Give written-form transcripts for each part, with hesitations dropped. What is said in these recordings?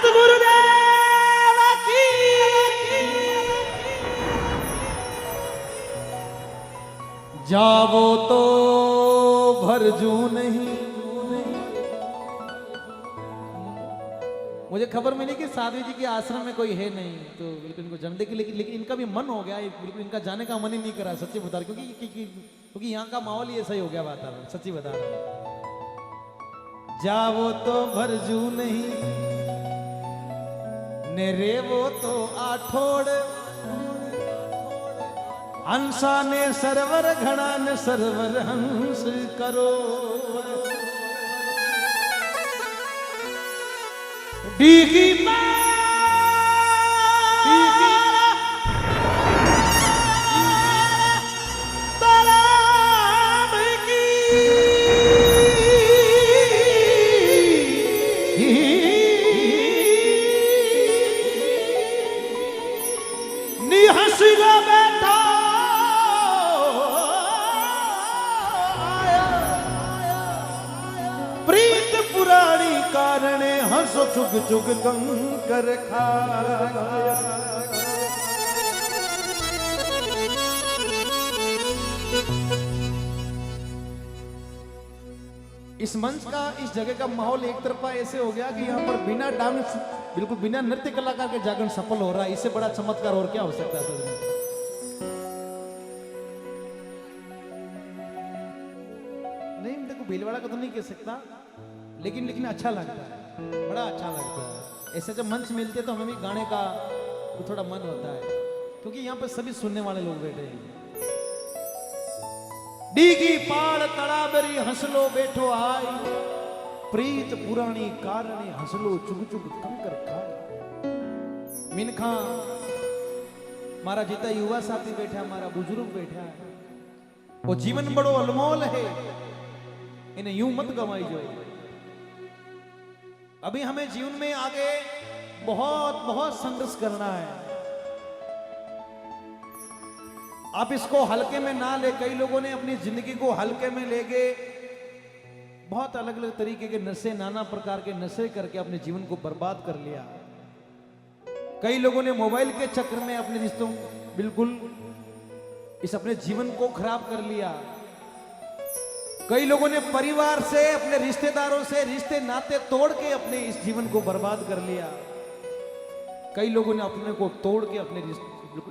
गुरुदेव की जावो तो भरजू नहीं। मुझे खबर मिली कि साध्वी जी के आश्रम में कोई है नहीं, तो बिल्कुल इनको जन्म दे के, लेकिन इनका भी मन हो गया, बिल्कुल इनका जाने का मन ही नहीं करा, सच्ची बता रहा, क्योंकि यहाँ का माहौल ही ऐसा ही हो गया वातावरण, सच्ची बता रहा हूँ। जावो तो भरजू नहीं ने रेवो तो आठोड़, हंसा ने सरवर घड़ा ने सरवर हंस करो। डीगी हंसो चुग चुग कंकर खाया। इस मंच का, इस जगह का माहौल एक तरफा ऐसे हो गया कि यहाँ पर बिना डांस, बिल्कुल बिना नृत्य कलाकार के जागरण सफल हो रहा है। इससे बड़ा चमत्कार और क्या हो सकता है? नहीं, देखो भीलवाड़ा का तो नहीं कह सकता, लेकिन अच्छा लगता है, बड़ा अच्छा लगता है। ऐसे जब मंच मिलते तो हमें भी गाने का तो थोड़ा मन होता है, क्योंकि यहाँ पे सभी सुनने वाले लोग बैठे हैं। डीगी पाड़ तड़ाबरी हंसलो बैठो आय, प्रीत पुरानी कारणी हंसलो चुग चुग कंकर खाय। मिनखा मारा जितना युवा साथी बैठा, मारा बुजुर्ग बैठा है, वो जीवन बड़ो अनमोल है, इन्हें यूं मत गवाई जो। अभी हमें जीवन में आगे बहुत संघर्ष करना है। आप इसको हल्के में ना ले। कई लोगों ने अपनी जिंदगी को हल्के में ले गए, बहुत अलग अलग तरीके के नशे, नाना प्रकार के नशे करके अपने जीवन को बर्बाद कर लिया। कई लोगों ने मोबाइल के चक्कर में अपने रिश्तों, बिल्कुल इस अपने जीवन को खराब कर लिया। कई लोगों ने परिवार से, अपने रिश्तेदारों से रिश्ते नाते तोड़ के अपने इस जीवन को बर्बाद कर लिया। कई लोगों ने अपने को तोड़ के अपने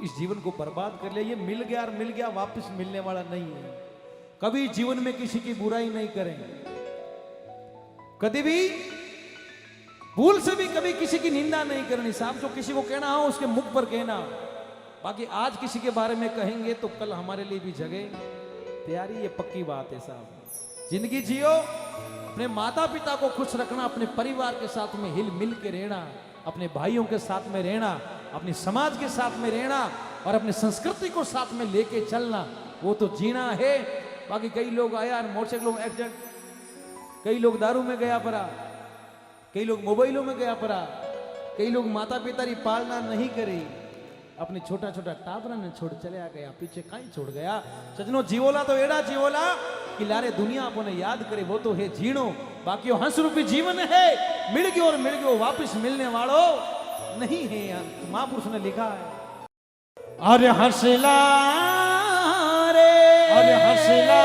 इस जीवन को बर्बाद कर लिया। ये मिल गया और मिल गया, वापस मिलने वाला नहीं है। कभी जीवन में किसी की बुराई नहीं करेंगे, कभी भी भूल से भी कभी किसी की निंदा नहीं करनी साहब। जो किसी को कहना हो उसके मुख पर कहना। बाकी आज किसी के बारे में कहेंगे तो कल हमारे लिए भी जगह तैयारी, ये पक्की बात है साहब। जिंदगी जियो, अपने माता पिता को खुश रखना, अपने परिवार के साथ में हिल मिल के रहना, अपने भाइयों के साथ में रहना, अपने समाज के साथ में रहना और अपनी संस्कृति को साथ में लेके चलना, वो तो जीना है। बाकी कई लोग आया मोटरसाइकिलों में एक्सीडेंट, कई लोग दारू में गया पड़ा, कई लोग मोबाइलों में गया पड़ा, कई लोग माता पिता की पालना नहीं करी, अपने छोटा छोटा टाबरा ने छोड़ चले गया, पीछे कहीं छोड़ गया। सजनो जीवोला तो एड़ा जीवोला कि लारे दुनिया अपने याद करे, वो तो है जीणो। बाकी हंस रूपी जीवन है, मिल गयो और मिल गयो, वापस मिलने वालों नहीं है। महापुरुष ने लिखा है, अरे हंसला रे, अरे हंसला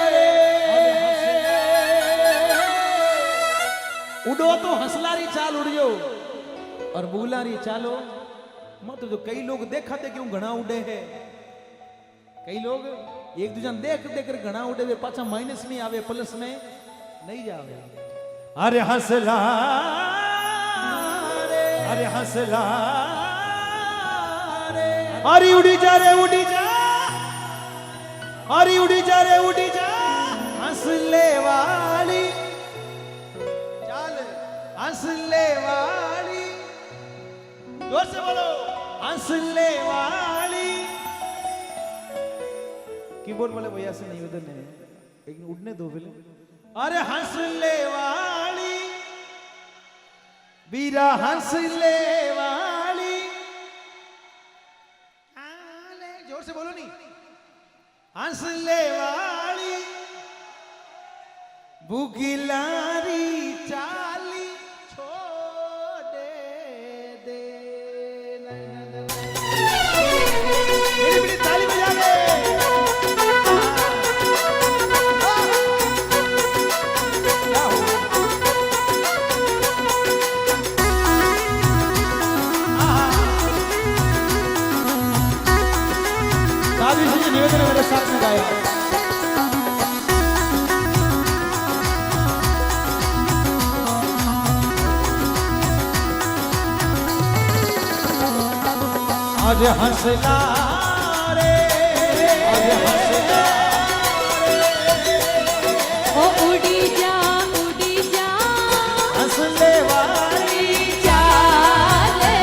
रे, अरे हंसला, उड़ो तो हंसलारी चाल उड़ियो और बुलारी चालो मत। जो कई लोग देखा थे क्यों घना उड़े है, कई लोग एक दूसरे देख कर घना उड़े हुए, पाछा माइनस में आवे, प्लस में नहीं जावे। अरे हंसला रे, अरे हंसला रे, अरे उड़ी जा रे उड़ी जा, अरे उड़ी जा रे उड़ी जा, हंसले वाली चाल, हंसले वाली, जोर से बोलो, हंसले वाली। कीबोर्ड वाले भैया से निवेदन है, लेकिन उड़ने दो पहले। अरे हंसले वाली वीरा, हंसले वाली, जोर से बोलो नहीं, हंसले वाली बुगिलारी चाली छोड़ निवेदन मेरे साथ में गाया। आज हंसला रे, आज हंसला ओ उड़ी जा हंसले वाली चाले,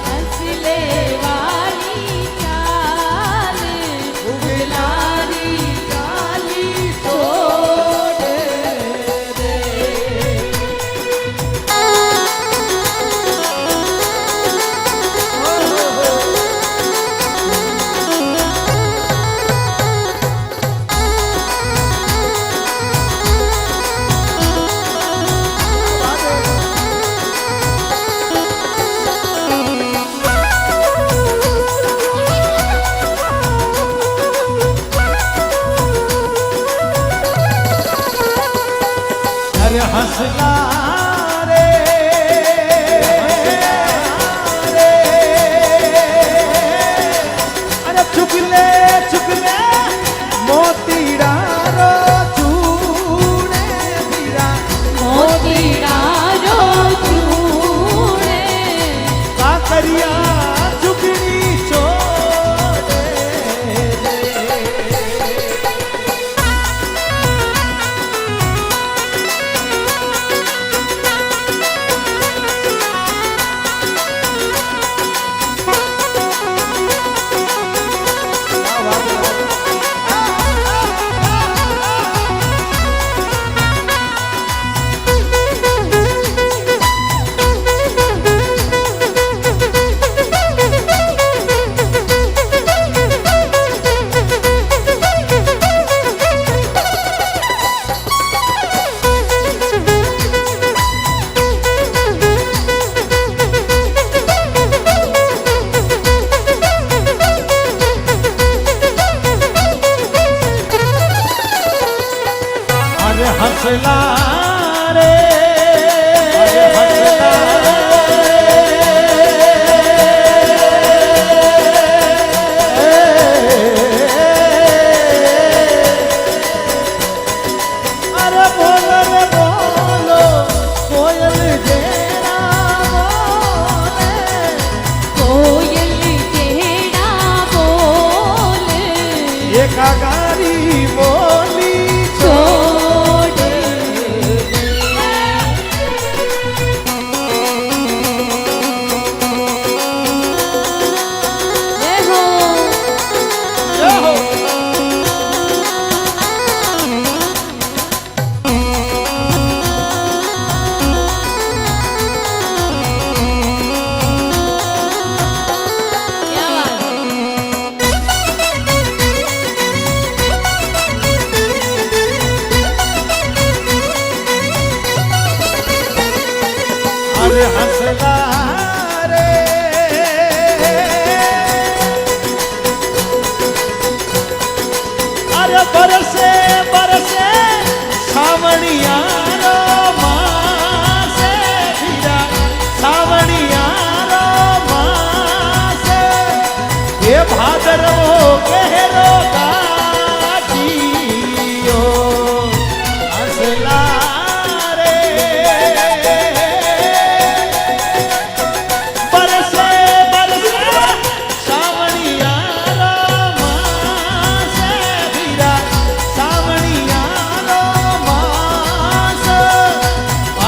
हंसले वाली चाले, उगलारी काली छोड़ दे। अरे हंसला रे, अरे चुगले मोतीड़ा रो चूड़े हीरा, मोतीड़ा रो चूड़े, काकरिया चुगनी छोड़े दे। अरे हंसला रे, अरे हंसला अरे बोलो रे बोलो कोयल जेड़ा बोले, कोयल जेड़ा बोले, ये कागारी बोली छोड़ दे। जय हो जय हो। क्या बात है। अरे हंसला रे, अरे बरसे सावणिया रो मासे हीरा, सावणिया रो मासे, ये भादरवो कहरो गाजियो हंसला रे। बरसे सावणिया रो मासे हीरा, सावणिया रो मास,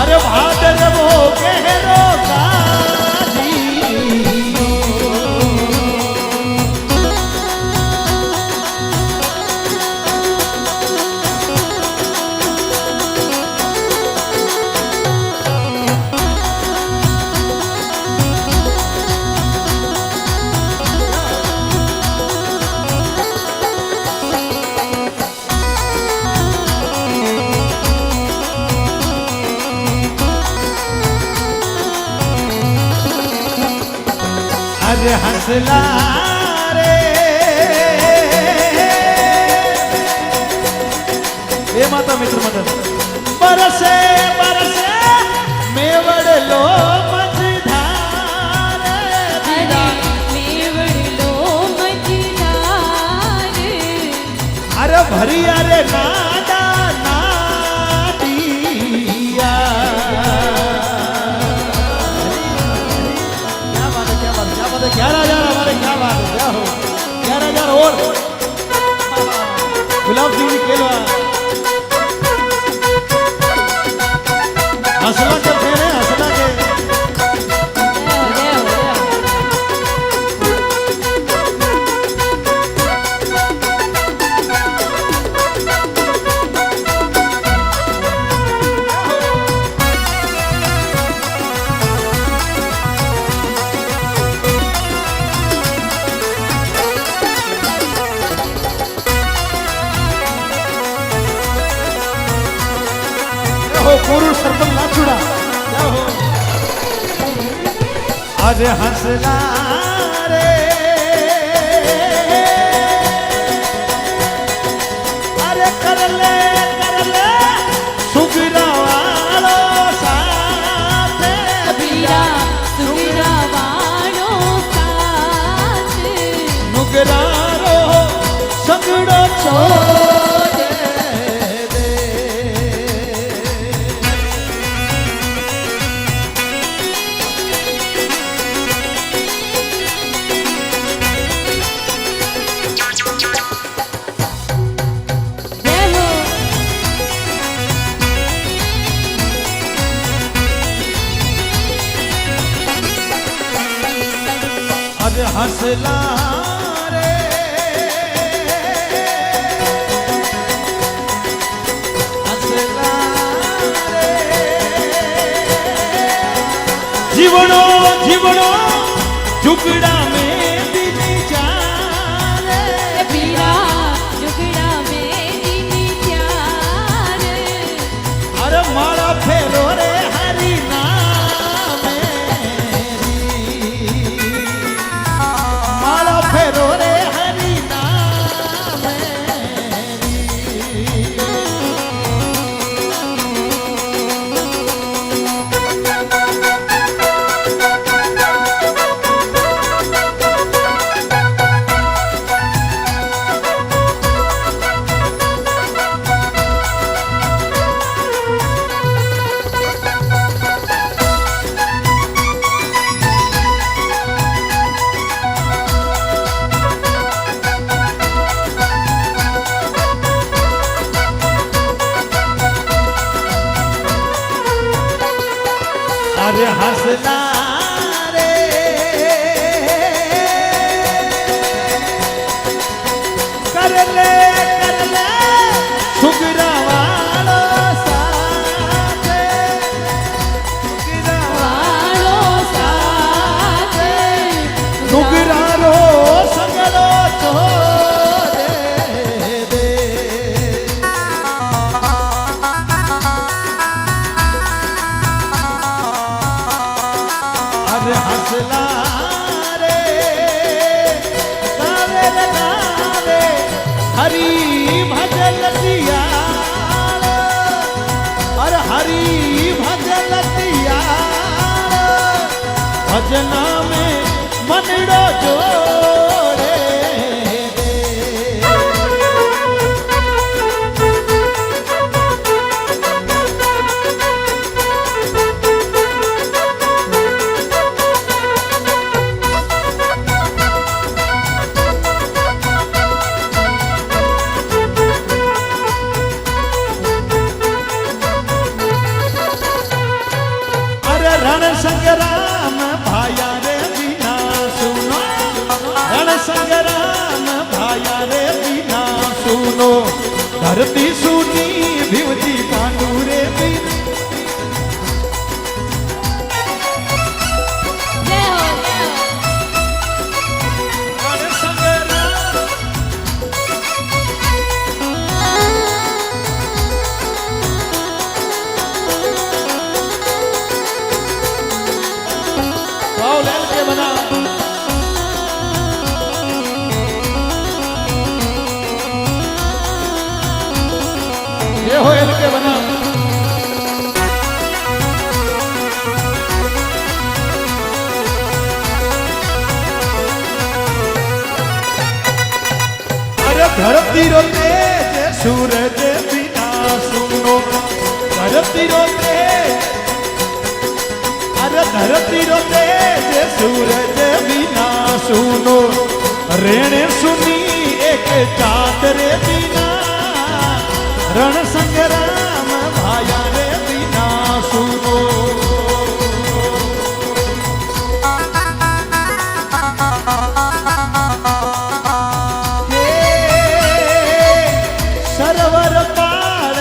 अरे भादरवो कहरो गाजियो। अरे हंसला रे, ये माता मित्र मदन बरसे मेवड़ लो मझधार, अरे मेवड़ लो मझधार, अरे हंसला रे अरे कर ले सुगरा वालो साथे वीरा सुगरा वालो साथ नुगरारो सगड़ो छोड़ दे जय हो अरे हंसला रे हंसला रे जीवनो जीवनो टुकड़ा में दीदी जाने वीरा जुगड़ा में दीनी प्यार अरे मारा फेरो रे हरि नाम मारा फेरो रे हरि नाम अरे हंसला रे कर ले सुगरा वालो साथे सुगरा वालो साथ नुगरारो सगड़ो छोड़ दे अरे हंसला रे गावे लगावे हरी भजन दिया अरे हरी भजन दिया भजना में मनड़ो जोड़े दे अरे रण संग्राम भाया रे बिना सुनो रण संग्राम भाया रे बिना सुनो धरती सुनी भिवजी पांडु रे बिना जय हो रण संग्राम पाओ लाल के बना ये हो एल के बना अरे धरती रो तेज सूरज बिना सुनो धरती रो तेज अरे धरती रो तेज सूरज बिना सुनो रेणे सुनी एक चादर बिना रण संग्राम भाया रे बिना सुनो सरवर पार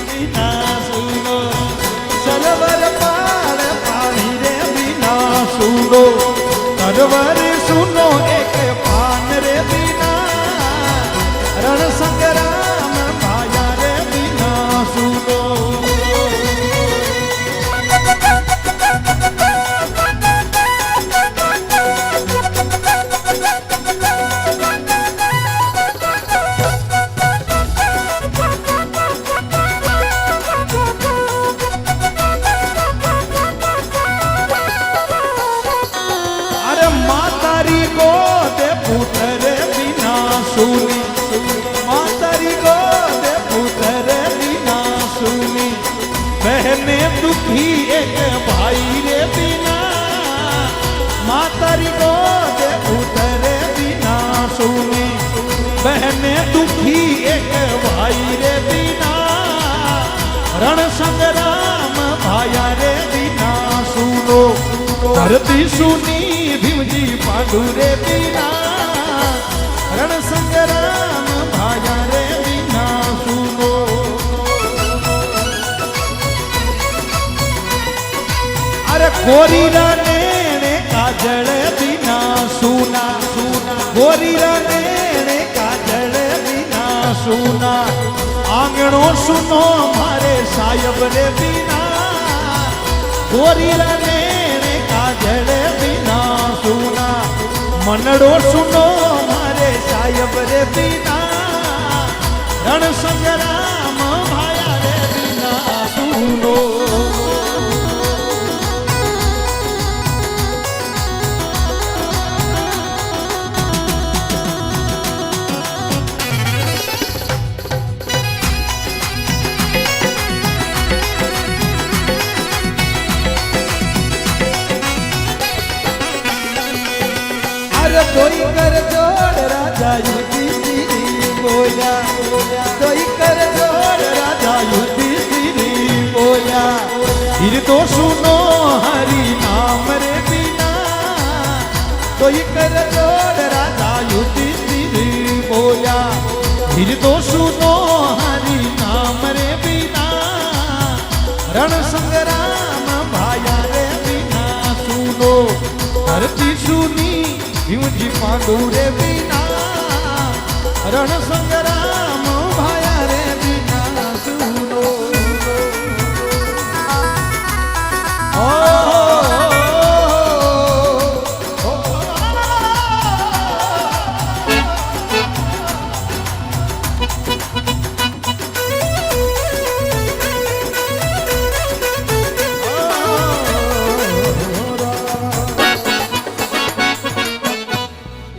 बिना सुनो सरवर पार पानी रे बिना सुनो सरवर सुनो एक पान रे बिना रण संग्राम भाया रे बिना सुनो धरती सुनी भीम जी पांडु रे बिना रण संग्राम भाया रे बिना सुनो अरे गोरी रे काजल बिना सुना गोरी रे काजल बिना सुना आंगणो सुनो मारे साहेब रे बिना गोरी रे काजल बिना सुना मनडो सुनो मारे साहेब रे बिना रण संग्राम भाया रे बिना सुनो कोई कर जोड़ राजा युधिष्ठिर बोला कोई कर जोड़ राजा युधिष्ठिर बोला फिर तो सुनो हरि नाम रे बिना कोई कर जोड़ राजा युधिष्ठिर बोला फिर तो सुनो हरि नाम रे बिना रण संग्राम भाया रे बिना सुनो धरती सुनी भीम जी पांडु रे बिना रण संग्राम